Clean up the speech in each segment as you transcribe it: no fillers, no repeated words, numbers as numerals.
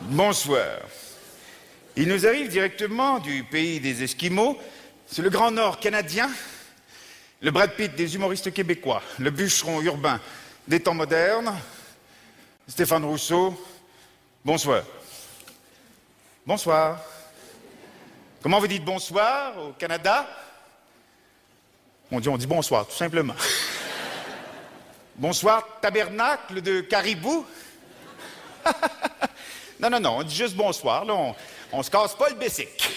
Bonsoir. Il nous arrive directement du pays des Esquimaux. C'est le Grand Nord canadien, le Brad Pitt des humoristes québécois, le bûcheron urbain des temps modernes, Stéphane Rousseau. Bonsoir. Bonsoir. Comment vous dites bonsoir au Canada? On dit bonsoir, tout simplement. Bonsoir, tabernacle de caribou? Non, on dit juste bonsoir, là, on se casse pas le bicycle.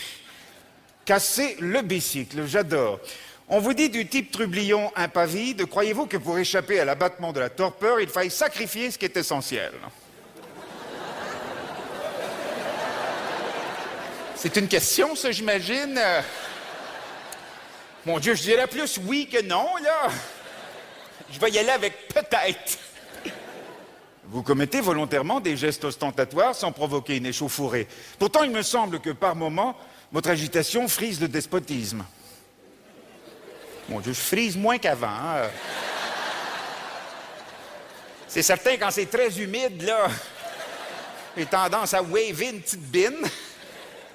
Casser le bicycle, j'adore. On vous dit du type trublion impavide, croyez-vous que pour échapper à l'abattement de la torpeur, il faille sacrifier ce qui est essentiel? C'est une question, ça, j'imagine? Mon Dieu, je dirais plus oui que non, là. Je vais y aller avec peut-être. Vous commettez volontairement des gestes ostentatoires sans provoquer une échauffourée. Pourtant, il me semble que par moments, votre agitation frise le despotisme. Mon Dieu, je frise moins qu'avant. Hein. C'est certain, quand c'est très humide, là, j'ai tendance à waver une petite bine.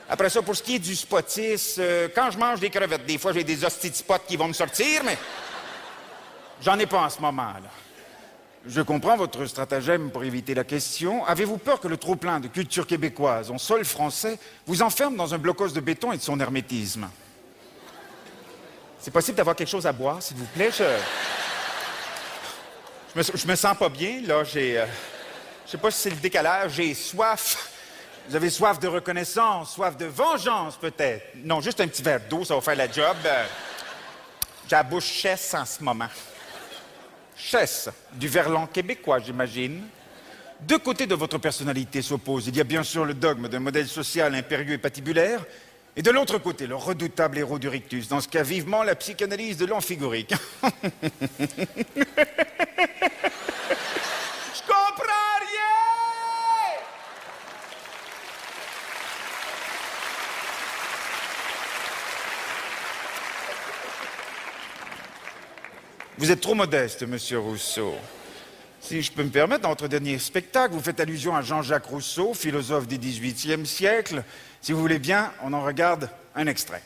Après ça, pour ce qui est du spotis, quand je mange des crevettes, des fois, j'ai des hosties de spots qui vont me sortir, mais j'en ai pas en ce moment, là. Je comprends votre stratagème pour éviter la question. Avez-vous peur que le trop-plein de culture québécoise en sol français vous enferme dans un blocos de béton et de son hermétisme? C'est possible d'avoir quelque chose à boire, s'il vous plaît? Je me sens pas bien, là. Je sais pas si c'est le décalage. J'ai soif. Vous avez soif de reconnaissance, soif de vengeance, peut-être. Non, juste un petit verre d'eau, ça va faire la job. J'ai la bouche chesse en ce moment. Chesse, du verlan québécois, j'imagine. Deux côtés de votre personnalité s'opposent. Il y a bien sûr le dogme d'un modèle social impérieux et patibulaire, et de l'autre côté, le redoutable héros du rictus. Dans ce cas, vivement la psychanalyse de l'amphigorique. Je comprends rien! Vous êtes trop modeste, monsieur Rousseau. Si je peux me permettre, dans votre dernier spectacle, vous faites allusion à Jean-Jacques Rousseau, philosophe du XVIIIe siècle. Si vous voulez bien, on en regarde un extrait.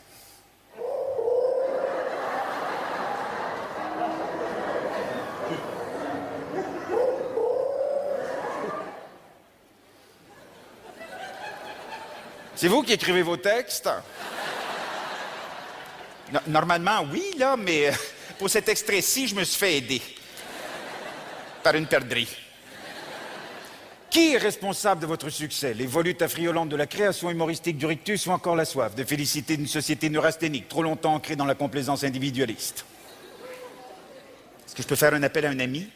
C'est vous qui écrivez vos textes? Normalement, oui, là, mais... Pour cet extrait-ci, je me suis fait aider par une perdrix. Qui est responsable de votre succès? Les volutes affriolantes de la création humoristique du rictus ou encore la soif de féliciter une société neurasthénique trop longtemps ancrée dans la complaisance individualiste? Est-ce que je peux faire un appel à un ami?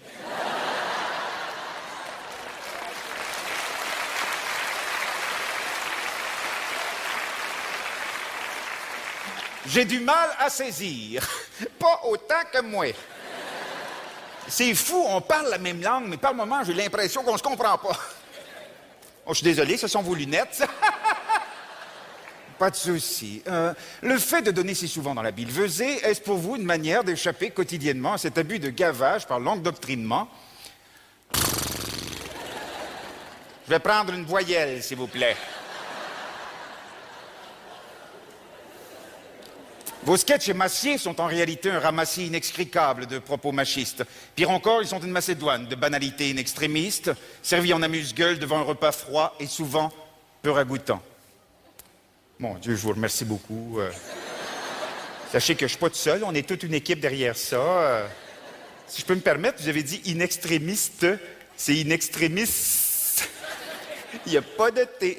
J'ai du mal à saisir. Pas autant que moi. C'est fou, on parle la même langue, mais par moments, j'ai l'impression qu'on se comprend pas. Oh, je suis désolé, ce sont vos lunettes. Pas de souci. Le fait de donner si souvent dans la billevesée, est-ce pour vous une manière d'échapper quotidiennement à cet abus de gavage par l'endoctrinement? Je vais prendre une voyelle, s'il vous plaît. Vos sketchs émaciés sont en réalité un ramassis inextricable de propos machistes. Pire encore, ils sont une macédoine de banalités inextrémistes, servis en amuse-gueule devant un repas froid et souvent peu ragoûtant. Mon Dieu, je vous remercie beaucoup. Sachez que je ne suis pas tout seul, on est toute une équipe derrière ça. Si je peux me permettre, vous avez dit inextrémiste, c'est inextrémiste. Il n'y a pas de thé.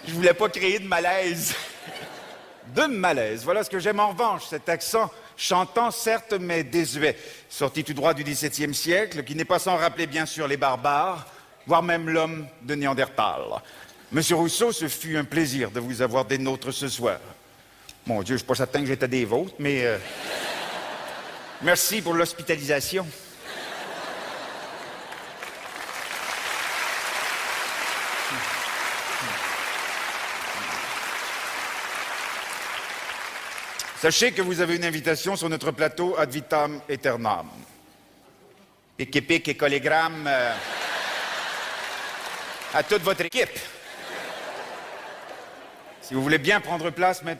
Je voulais pas créer de malaise. De malaise, voilà ce que j'aime en revanche, cet accent chantant certes mais désuet, sorti tout droit du XVIIe siècle, qui n'est pas sans rappeler bien sûr les barbares, voire même l'homme de Néandertal. Monsieur Rousseau, ce fut un plaisir de vous avoir des nôtres ce soir. Mon Dieu, je suis pas certain que j'étais des vôtres, mais... Merci pour l'hospitalisation. Vous Sachez que vous avez une invitation sur notre plateau ad vitam aeternam. Pic et collégramme à toute votre équipe. Si vous voulez bien prendre place maintenant.